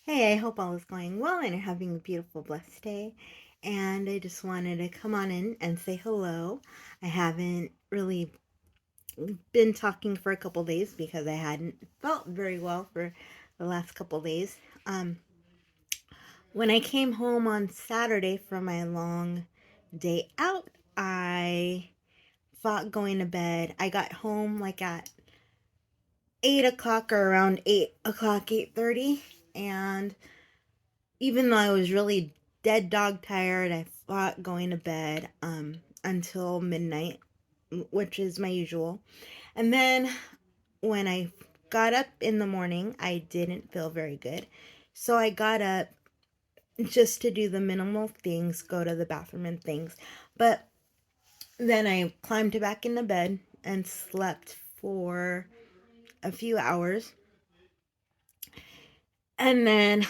Hey, I hope all is going well and you're having a beautiful, blessed day. And I just wanted to come on in and say hello. I haven't really been talking for a couple days because I hadn't felt very well for the last couple days. Um, when I came home on Saturday from my long day out, I thought going to bed. I got home like at 8 o'clock or around 8 o'clock, 8:30, and even though I was really dead dog tired, I thought going to bed until midnight, which is my usual. And then when I got up in the morning, I didn't feel very good. So I got up just to do the minimal things, go to the bathroom and things. But then I climbed back into bed and slept for a few hours. And then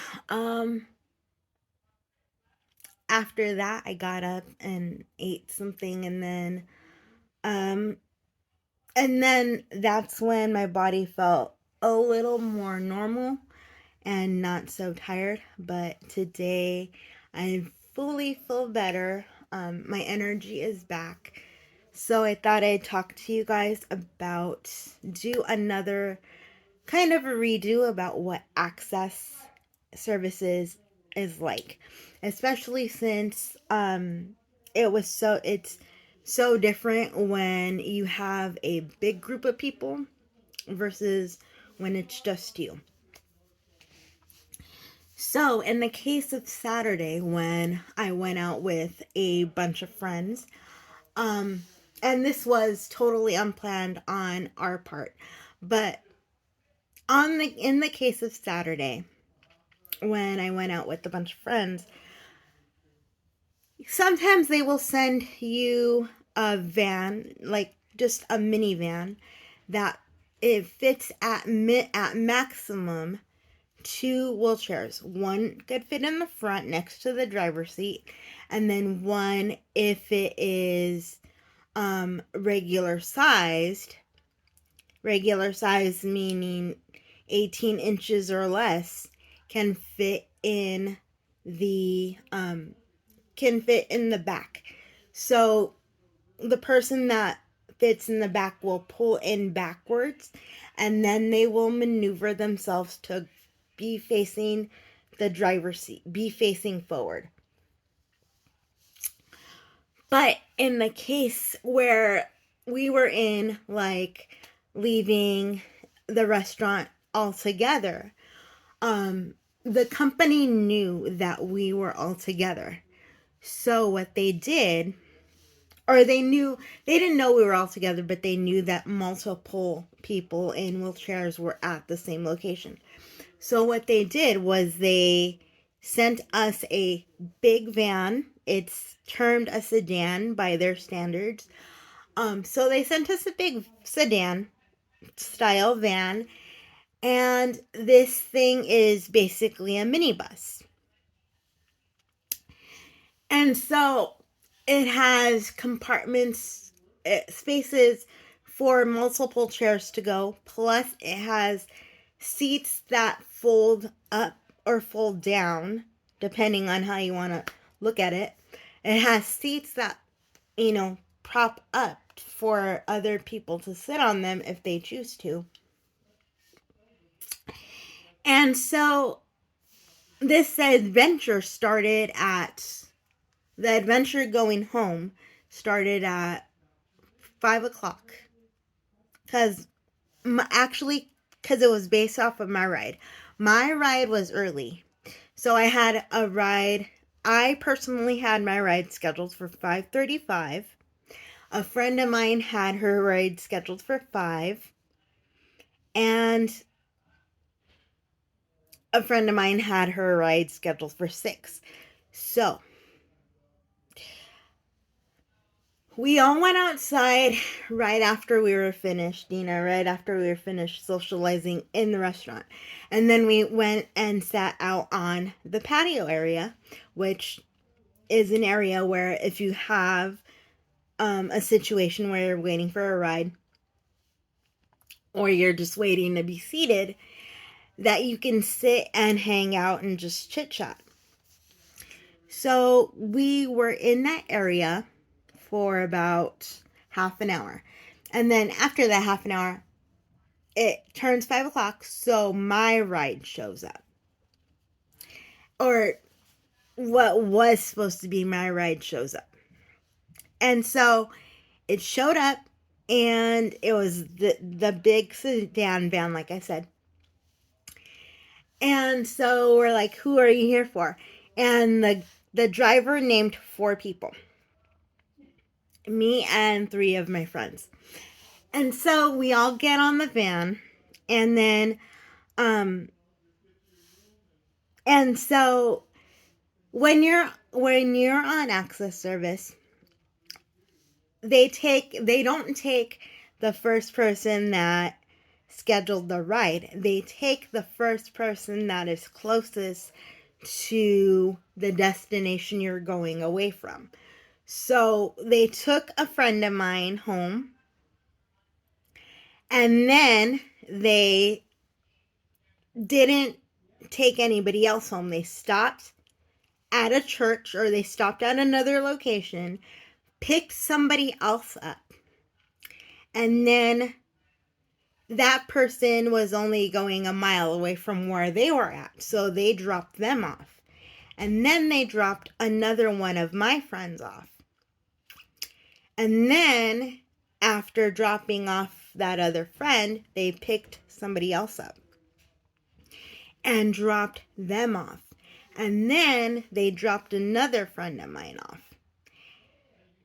after that, I got up and ate something, um and then that's when my body felt a little more normal and not so tired. But today I fully feel better. My energy is back. So I thought I'd talk to you guys about do another kind of a redo about what access services is like, especially since it's so different when you have a big group of people versus when it's just you. So, in the case of Saturday, when I went out with a bunch of friends, um, and this was totally unplanned on our part, but in the case of Saturday, when I went out with a bunch of friends, sometimes they will send you a van, like just a minivan, that it fits at maximum two wheelchairs. One could fit in the front next to the driver's seat, and then one, if it is regular size meaning 18 inches or less, can fit in the back. So the person that fits in the back will pull in backwards, and then they will maneuver themselves to be facing the driver's seat, be facing forward. But in the case where we were in, like, leaving the restaurant altogether, the company knew that we were all together. So what they did, or they didn't know we were all together, but they knew that multiple people in wheelchairs were at the same location. So what they did was they sent us a big van. It's termed a sedan by their standards. So they sent us a big sedan style van, and this thing is basically a minibus. And so it has compartments, spaces for multiple chairs to go. Plus, it has seats that fold up or fold down, depending on how you want to look at it. It has seats that, prop up for other people to sit on them if they choose to. And so this adventure started at the adventure going home started at 5 o'clock, because because it was based off of my ride. My ride was early, so I personally had my ride scheduled for 5:35. A friend of mine had her ride scheduled for 5, and a friend of mine had her ride scheduled for 6. So we all went outside right after we were finished, right after we were finished socializing in the restaurant. And then we went and sat out on the patio area, which is an area where if you have a situation where you're waiting for a ride or you're just waiting to be seated, that you can sit and hang out and just chit chat. So we were in that area for about half an hour. And then after that half an hour, it turns 5 o'clock, so my ride shows up. Or what was supposed to be my ride shows up. And so it showed up, and it was the big sedan van, like I said. And so we're like, who are you here for? And the driver named 4 people. Me and 3 of my friends. And so we all get on the van, and then and so when you're on access service, they don't take the first person that scheduled the ride. They take the first person that is closest to the destination you're going away from. So they took a friend of mine home, and then they didn't take anybody else home. They stopped at a church, or they stopped at another location, picked somebody else up, and then that person was only going a mile away from where they were at, so they dropped them off. And then they dropped another one of my friends off. And then after dropping off that other friend, they picked somebody else up and dropped them off. And then they dropped another friend of mine off.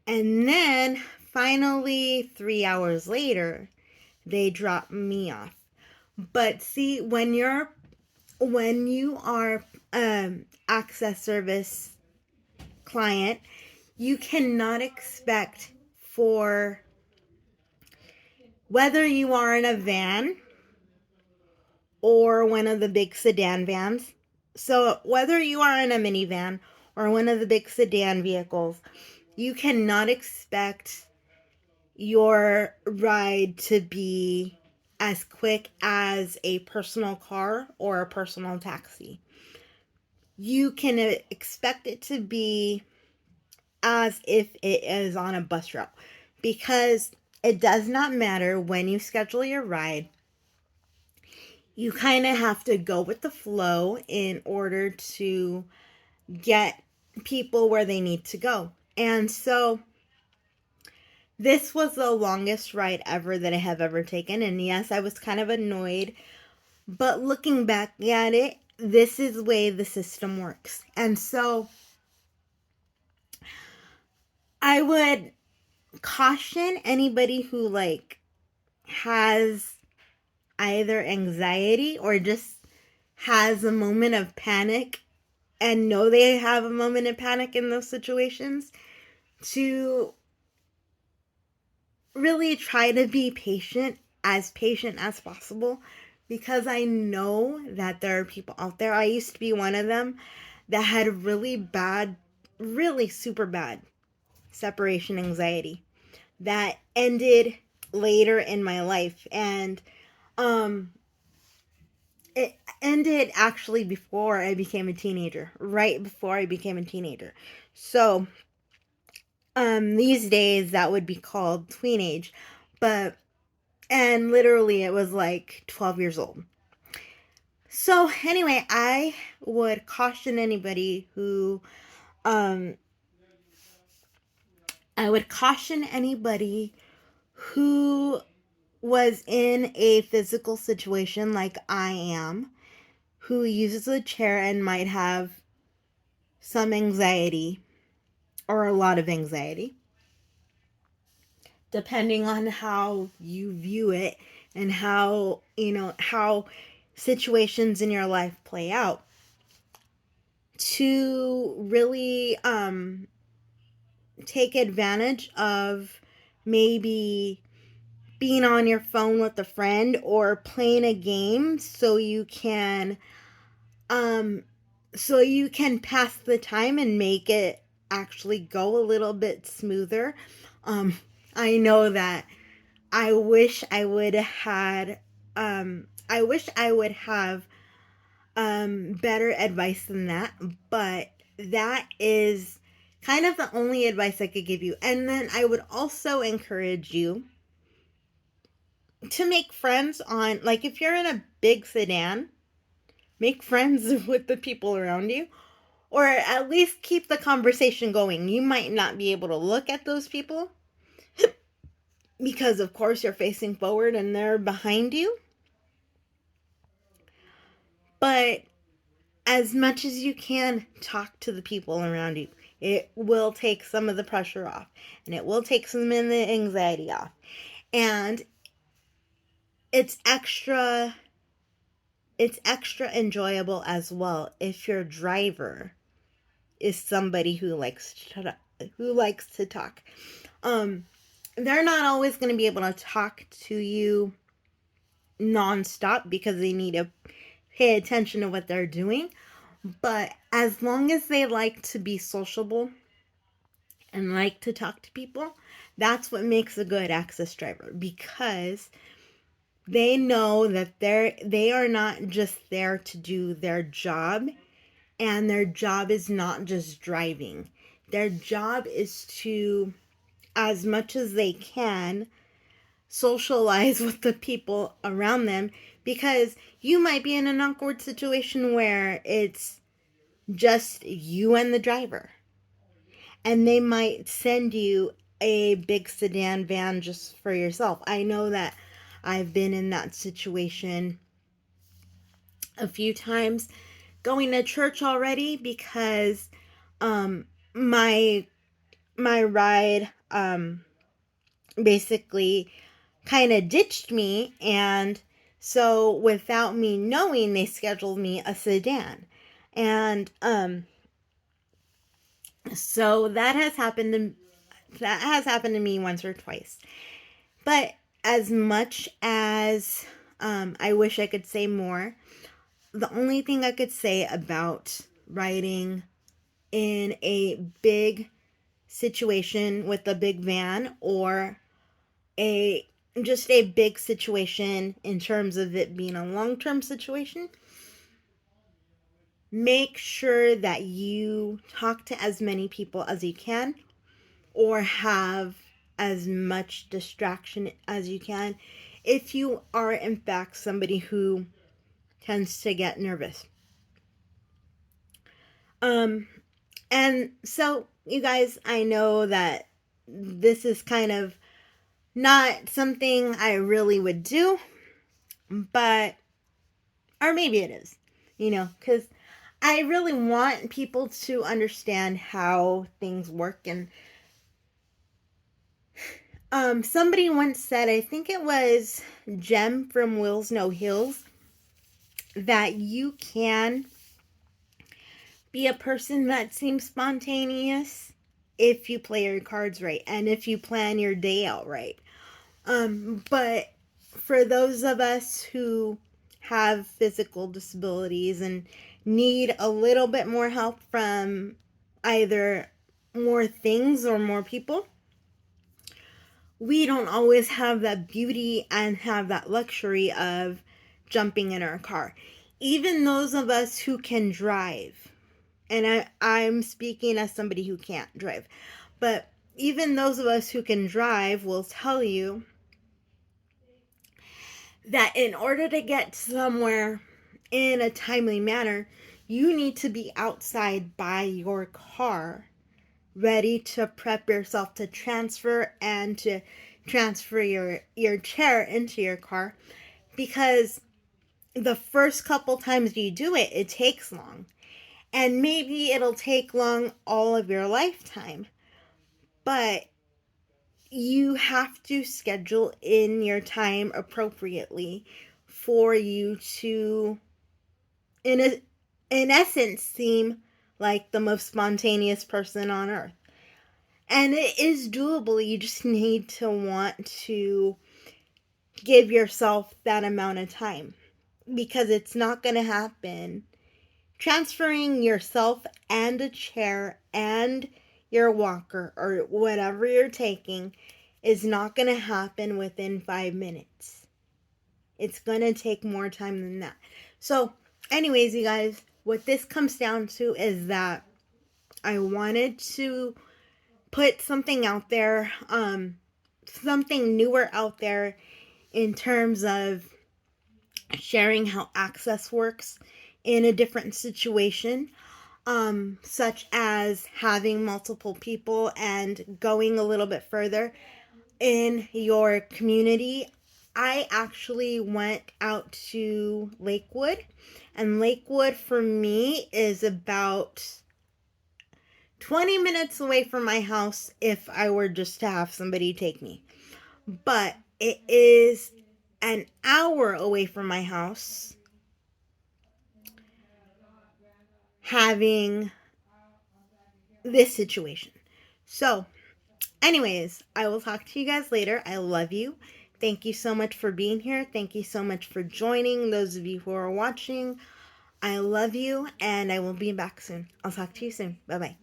And then finally, 3 hours later, they dropped me off. But see, when you are access service client, you cannot expect for, whether you are in a van or one of the big sedan vans. So whether you are in a minivan or one of the big sedan vehicles, you cannot expect your ride to be as quick as a personal car or a personal taxi. You can expect it to be as if it is on a bus route, because it does not matter when you schedule your ride. You kind of have to go with the flow in order to get people where they need to go. And so this was the longest ride ever that I have ever taken. And yes, I was kind of annoyed, but looking back at it, this is the way the system works. And so I would caution anybody who has either anxiety or just has a moment of panic and know they have a moment of panic in those situations, to really try to be patient as possible, because I know that there are people out there. I used to be one of them that had really super bad separation anxiety that ended later in my life. And it ended actually before I became a teenager, right before I became a teenager. So these days that would be called tweenage, and literally it was like 12 years old. So anyway, I would caution anybody who I would caution anybody who was in a physical situation like I am, who uses a chair and might have some anxiety or a lot of anxiety, depending on how you view it and how situations in your life play out, to really take advantage of maybe being on your phone with a friend or playing a game so you can pass the time and make it actually go a little bit smoother. I know that I wish I would have better advice than that, but that is kind of the only advice I could give you. And then I would also encourage you to make friends on, like, if you're in a big sedan, make friends with the people around you, or at least keep the conversation going. You might not be able to look at those people because, of course, you're facing forward and they're behind you. But as much as you can, talk to the people around you. It will take some of the pressure off, and it will take some of the anxiety off. And it's extra enjoyable as well if your driver is somebody who likes to talk. They're not always going to be able to talk to you nonstop because they need to pay attention to what they're doing. But as long as they like to be sociable and like to talk to people, that's what makes a good access driver, because they know that they are not just there to do their job, and their job is not just driving. Their job is to, as much as they can, socialize with the people around them, because you might be in an awkward situation where it's just you and the driver, and they might send you a big sedan van just for yourself. I know that I've been in that situation a few times going to church already, because um my ride basically kind of ditched me, and so without me knowing, they scheduled me a sedan. And so that has happened to me once or twice. But as much as I wish I could say more, the only thing I could say about riding in a big situation with a big van, or a just a big situation in terms of it being a long-term situation, make sure that you talk to as many people as you can, or have as much distraction as you can, if you are in fact somebody who tends to get nervous. And so, you guys, I know that this is kind of not something I really would do, but, or maybe it is, because I really want people to understand how things work. And somebody once said, I think it was Jem from Wills No Hills, that you can be a person that seems spontaneous if you play your cards right and if you plan your day out right. But for those of us who have physical disabilities and need a little bit more help from either more things or more people, we don't always have that beauty and have that luxury of jumping in our car. Even those of us who can drive, and I'm speaking as somebody who can't drive, but even those of us who can drive will tell you that in order to get somewhere in a timely manner, you need to be outside by your car, ready to prep yourself to transfer and to transfer your chair into your car, because the first couple times you do it, it takes long. And maybe it'll take long all of your lifetime. But you have to schedule in your time appropriately for you to, in essence, seem like the most spontaneous person on earth. And it is doable. You just need to want to give yourself that amount of time, because it's not going to happen. Transferring yourself and a chair and your walker or whatever you're taking is not going to happen within 5 minutes. It's going to take more time than that. So anyways, you guys, what this comes down to is that I wanted to put something out there, something newer out there in terms of sharing how access works in a different situation, such as having multiple people and going a little bit further in your community. I actually went out to Lakewood, and Lakewood for me is about 20 minutes away from my house if I were just to have somebody take me. But it is an hour away from my house having this situation. So, anyways, I will talk to you guys later. I love you. Thank you so much for being here. Thank you so much for joining. Those of you who are watching, I love you, and I will be back soon. I'll talk to you soon. Bye bye.